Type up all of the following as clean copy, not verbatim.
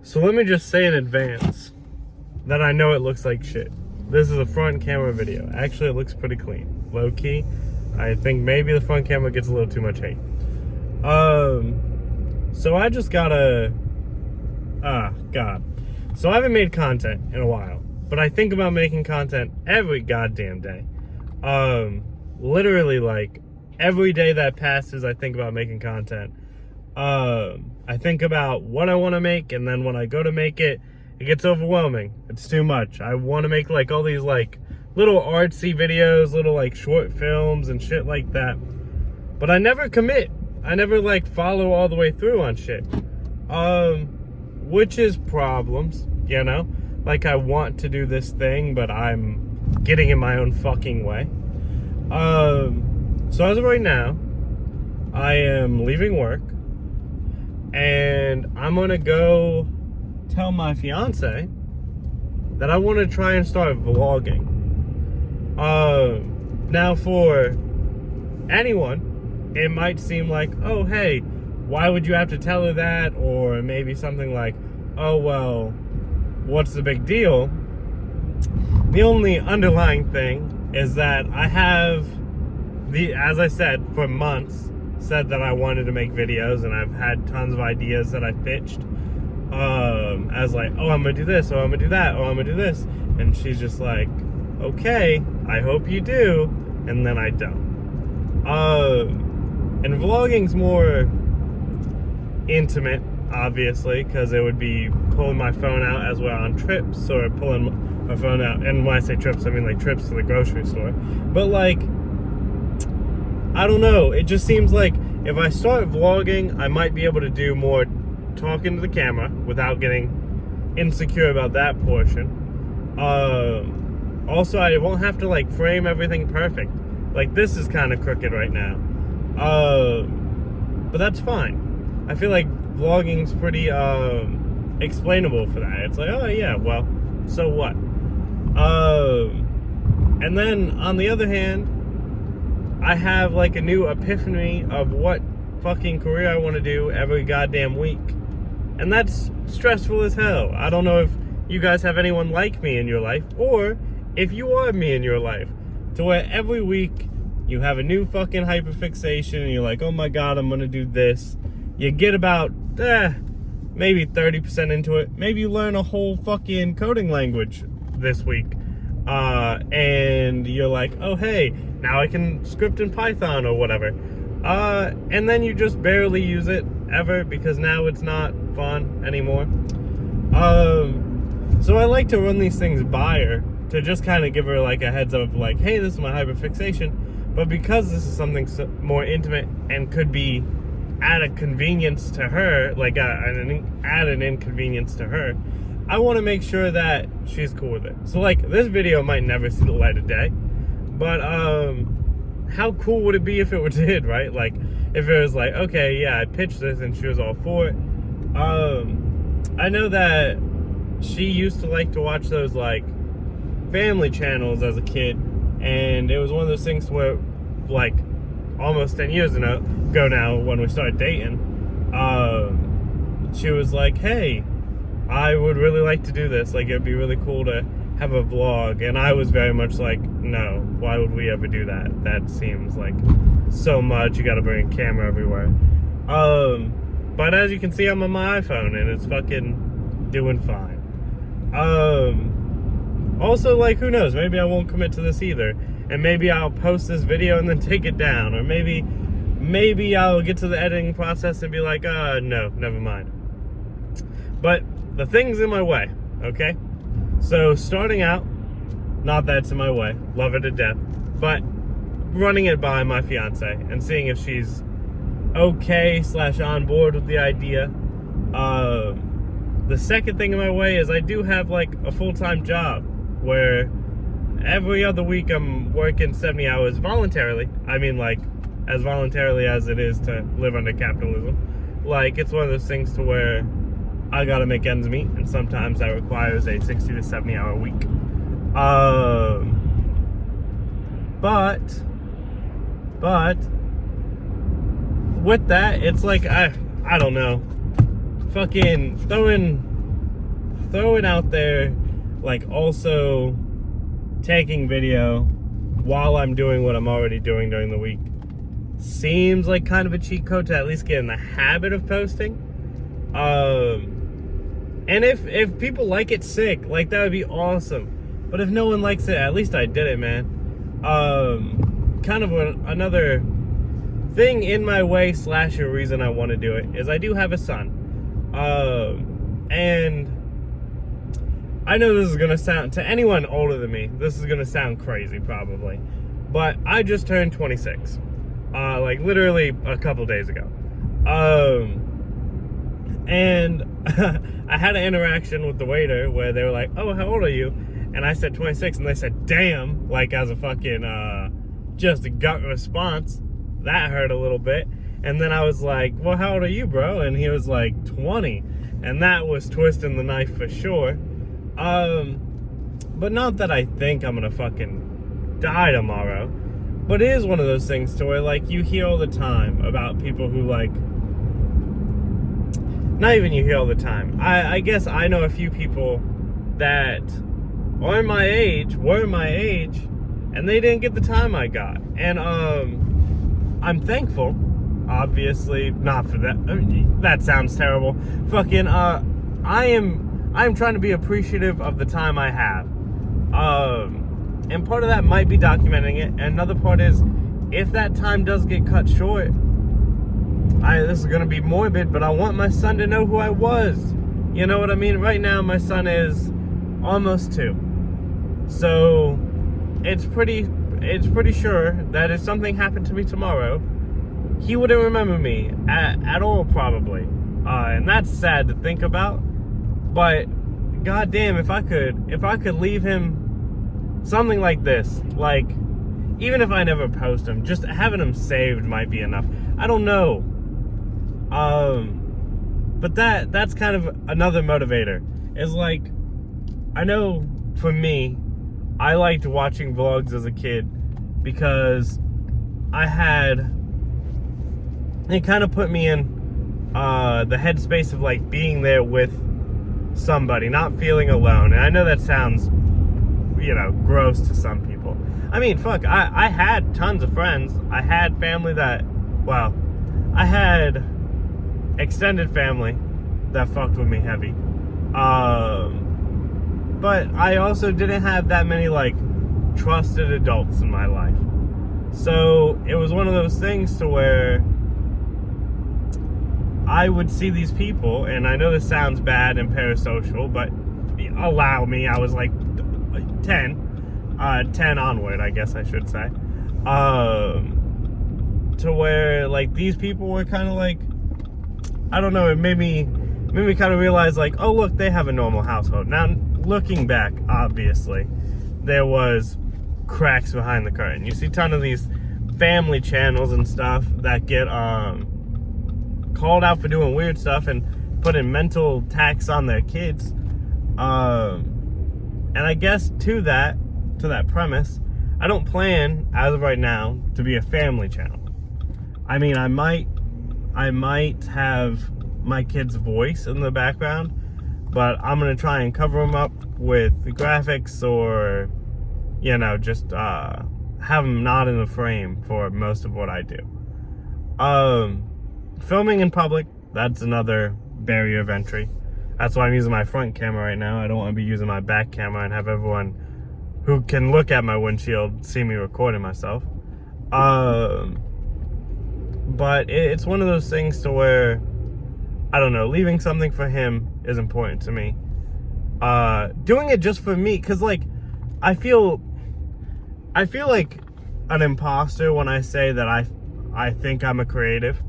So let me just say in advance that I know it looks like shit. This is a front camera video. Actually, it looks pretty clean. Low key. I think maybe the front camera gets a little too much hate. So I just gotta... God. So I haven't made content in a while. But I think about making content every goddamn day. Literally, like, every day that passes, I think about making content. I think about what I want to make, and then when I go to make it, it gets overwhelming. It's too much. I want to make, like, all these, like, little artsy videos, little, like, short films and shit like that. But I never commit. I never, like, follow all the way through on shit. Which is problems, you know? Like, I want to do this thing, but I'm getting in my own fucking way. So as of right now, I am leaving work, and I'm gonna go tell my fiance that I want to try and start vlogging. Now for anyone, it might seem like, oh hey, why would you have to tell her that? Or maybe something like, oh well, what's the big deal? The only underlying thing is that I have as I said, for months, said that I wanted to make videos, and I've had tons of ideas that I pitched. As like, oh, I'm gonna do this, oh, I'm gonna do that, oh, I'm gonna do this. And she's just like, okay, I hope you do. And then I don't. And vlogging's more intimate, obviously, because it would be pulling my phone out as we're on trips, or pulling my phone out. And when I say trips, I mean like trips to the grocery store. But like, I don't know, it just seems like if I start vlogging, I might be able to do more talking to the camera without getting insecure about that portion. Also, I won't have to like frame everything perfect. Like, this is kind of crooked right now. But that's fine. I feel like vlogging's pretty explainable for that. It's like, oh yeah, well, so what? And then on the other hand, I have like a new epiphany of what fucking career I want to do every goddamn week. And that's stressful as hell. I don't know if you guys have anyone like me in your life, or if you are me in your life, to where every week you have a new fucking hyperfixation and you're like, oh my god, I'm gonna do this. You get about maybe 30% into it. Maybe you learn a whole fucking coding language this week. And you're like, oh hey, now I can script in Python or whatever. And then you just barely use it ever because now it's not fun anymore. So I like to run these things by her to just kind of give her like a heads up of like, hey, this is my hyperfixation. But because this is something more intimate and could be at a convenience to her, like add an inconvenience to her, I want to make sure that she's cool with it. So like, this video might never see the light of day, but how cool would it be if it did, right? Like, if it was like, okay, yeah, I pitched this and she was all for it. I know that she used to like to watch those like family channels as a kid, and it was one of those things where like almost 10 years ago now, when we started dating, she was like, hey, I would really like to do this. Like, it'd be really cool to have a vlog. And I was very much like, no, why would we ever do that? That seems like so much. You gotta bring a camera everywhere. But as you can see, I'm on my iPhone and it's fucking doing fine. Also, like, who knows? Maybe I won't commit to this either. And maybe I'll post this video and then take it down. Or maybe I'll get to the editing process and be like, no, never mind. But the thing's in my way, okay? So starting out, not that it's in my way, love her to death, but running it by my fiance and seeing if she's okay / on board with the idea. The second thing in my way is I do have like a full-time job where every other week I'm working 70 hours voluntarily. I mean, like, as voluntarily as it is to live under capitalism. Like, it's one of those things to where I gotta make ends meet, and sometimes that requires a 60 to 70 hour week. But with that, it's like, I don't know, fucking throwing throwing out there, like, also taking video while I'm doing what I'm already doing during the week seems like kind of a cheat code to at least get in the habit of posting. And if people like it, sick, like, that would be awesome. But if no one likes it, at least I did it, man. Kind of another thing in my way / a reason I want to do it is I do have a son. And I know this is going to sound, to anyone older than me, this is going to sound crazy probably. But I just turned 26. Like, literally a couple days ago. And I had an interaction with the waiter where they were like, "Oh, how old are you?" And I said 26, and they said, "Damn," like, as a fucking, just a gut response. That hurt a little bit. And then I was like, "Well, how old are you, bro?" And he was like, 20. And that was twisting the knife for sure. But not that I think I'm gonna fucking die tomorrow. But it is one of those things to where, like, you hear all the time about people who, like, not even you hear all the time. I guess I know a few people that were my age, and they didn't get the time I got. And I'm thankful, obviously, not for that. I mean, that sounds terrible. Fucking, I am trying to be appreciative of the time I have. And part of that might be documenting it. And another part is, if that time does get cut short, this is going to be morbid, but I want my son to know who I was. You know what I mean? Right now, my son is almost 2. So, it's pretty sure that if something happened to me tomorrow, he wouldn't remember me at all, probably. And that's sad to think about. But, goddamn, if I could leave him something like this, like, even if I never post him, just having him saved might be enough. I don't know. But that's kind of another motivator. Is like, I know for me, I liked watching vlogs as a kid because it kind of put me in the headspace of, like, being there with somebody, not feeling alone. And I know that sounds, gross to some people. I mean, fuck, I had tons of friends. I had family I had extended family that fucked with me heavy. But I also didn't have that many, like, trusted adults in my life. So it was one of those things to where I would see these people, and I know this sounds bad and parasocial, but allow me, I was like 10 onward, I guess I should say. To where, like, these people were kind of like, I don't know, it made me kind of realize, like, oh, look, they have a normal household. Now, looking back, obviously, there was cracks behind the curtain. You see a ton of these family channels and stuff that get called out for doing weird stuff and putting mental tax on their kids. And I guess to that premise, I don't plan, as of right now, to be a family channel. I mean, I might have my kid's voice in the background, but I'm going to try and cover them up with the graphics or, just have them not in the frame for most of what I do. Filming in public, that's another barrier of entry. That's why I'm using my front camera right now. I don't want to be using my back camera and have everyone who can look at my windshield see me recording myself. But it's one of those things to where, I don't know, leaving something for him is important to me. Doing it just for me, because, like, I feel like an imposter when I say that I think I'm a creative.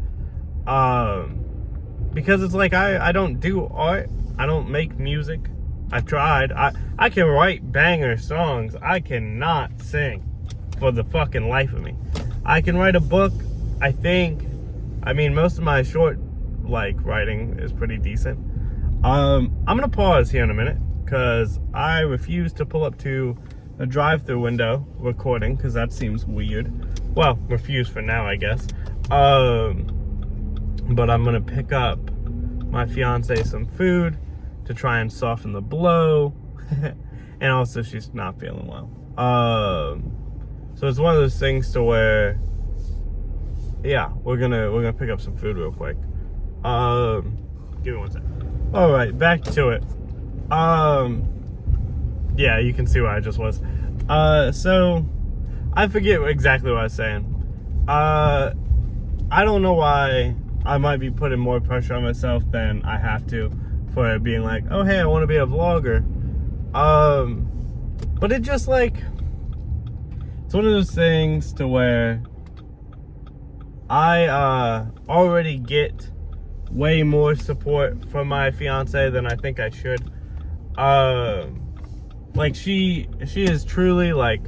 Because it's like, I don't do art, I don't make music. I've tried. I can write banger songs. I cannot sing for the fucking life of me. I can write a book, I think. I mean, most of my short, like, writing is pretty decent. I'm gonna pause here in a minute because I refuse to pull up to a drive-through window recording because that seems weird. Well, refuse for now, I guess. But I'm gonna pick up my fiance some food to try and soften the blow. And also she's not feeling well. So it's one of those things to where, yeah, we're gonna pick up some food real quick. Give me one sec. All right, back to it. Yeah, you can see where I just was. So I forget exactly what I was saying. I don't know why I might be putting more pressure on myself than I have to for it being like, oh hey, I want to be a vlogger. But it just like, it's one of those things to where I already get way more support from my fiance than I think I should. Like she is truly like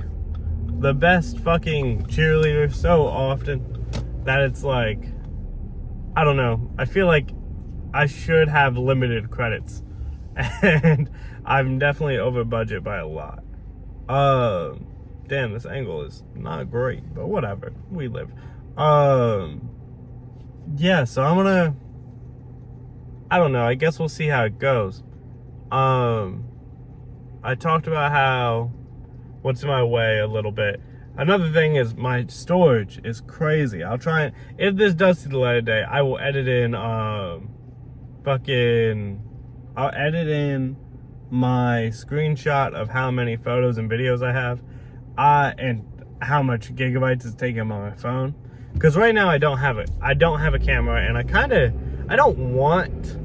the best fucking cheerleader so often that it's like, I don't know, I feel like I should have limited credits, and I'm definitely over budget by a lot. Damn, this angle is not great, but whatever, we live. Yeah, so I'm gonna, I don't know, I guess we'll see how it goes. I talked about how what's in my way a little bit. Another thing is my storage is crazy. I'll try and, if this does see the light of day, I will edit in I'll edit in my screenshot of how many photos and videos I have, and how much gigabytes it's taking on my phone. Because right now I don't have it. I don't have a camera, and I don't want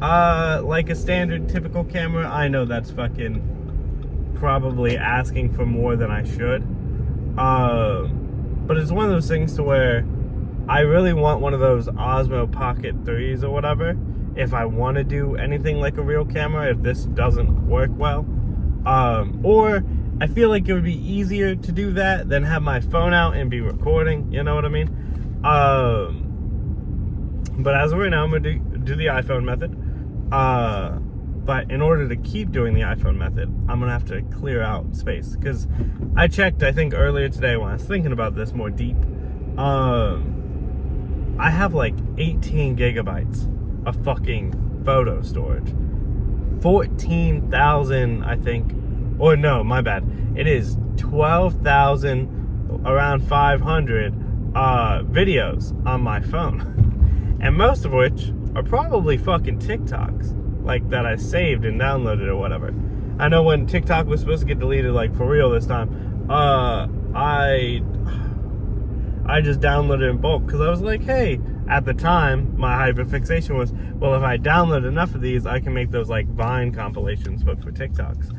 like a standard typical camera. I know that's fucking probably asking for more than I should. But it's one of those things to where I really want one of those Osmo Pocket 3s or whatever, if I want to do anything like a real camera, if this doesn't work well. Or I feel like it would be easier to do that than have my phone out and be recording, you know what I mean? But as of right now, I'm gonna do the iPhone method. But in order to keep doing the iPhone method, I'm gonna have to clear out space, because I checked, I think earlier today when I was thinking about this more deep, I have like 18 gigabytes of fucking photo storage. 14,000, I think, or no, my bad. It is 12,000, around 500 videos on my phone. And most of which are probably fucking TikToks, like that I saved and downloaded or whatever. I know when TikTok was supposed to get deleted, like for real this time, I just downloaded in bulk, because I was like, hey, at the time, my hyperfixation was, well, if I download enough of these, I can make those like Vine compilations, but for TikToks.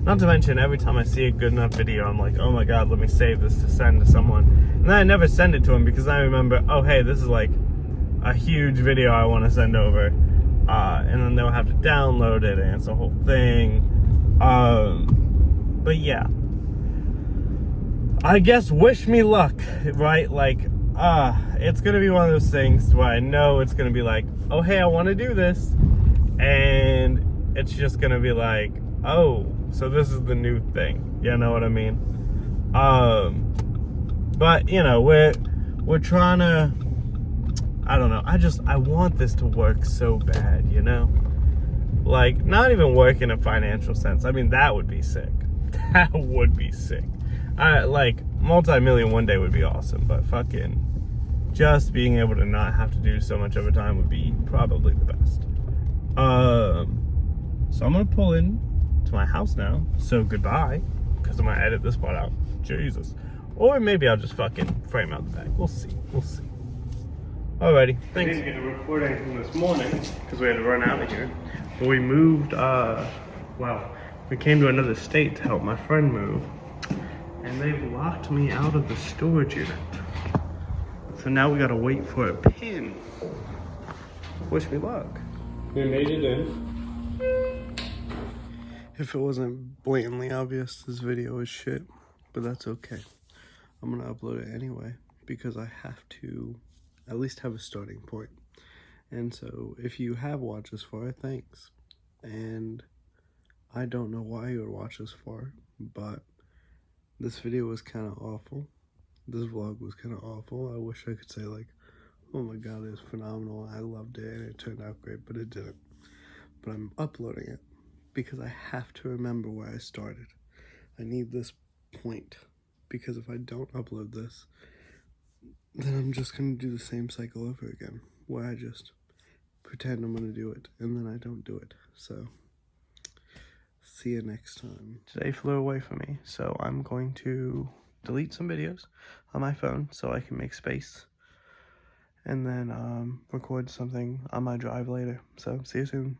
Not to mention, every time I see a good enough video, I'm like, oh my god, let me save this to send to someone. And then I never send it to them, because I remember, oh hey, this is like a huge video I want to send over. And then they'll have to download it, and it's a whole thing. But yeah, I guess wish me luck, right? Like, it's gonna be one of those things where I know it's gonna be like, oh hey, I want to do this, and it's just gonna be like, oh, so this is the new thing, you know what I mean? But you know, we're trying to, I don't know, I want this to work so bad, you know? Like, not even work in a financial sense. I mean, that would be sick. That would be sick. Like, multi-million one day would be awesome, but fucking just being able to not have to do so much overtime would be probably the best. So I'm gonna pull in to my house now, so goodbye, because I'm gonna edit this part out. Jesus. Or maybe I'll just fucking frame out the back. We'll see. We'll see. Alrighty. Thanks. We didn't get a recording from this morning because we had to run out of here. But we moved, well, we came to another state to help my friend move. And they've locked me out of the storage unit. So now we gotta wait for a pin. Wish me luck. We made it in. If it wasn't blatantly obvious, this video is shit. But that's okay. I'm gonna upload it anyway, because I have to at least have a starting point. And so if you have watched this far, thanks. And I don't know why you would watch this far, but this video was kind of awful. This vlog was kind of awful. I wish I could say like, oh my god, it was phenomenal, I loved it, and it turned out great, but it didn't. but I'm uploading it because I have to remember where I started. I need this point, because if I don't upload this, then I'm just going to do the same cycle over again, where I just pretend I'm going to do it, and then I don't do it. So, see you next time. Today flew away from me, so I'm going to delete some videos on my phone so I can make space, and then record something on my drive later. So, see you soon.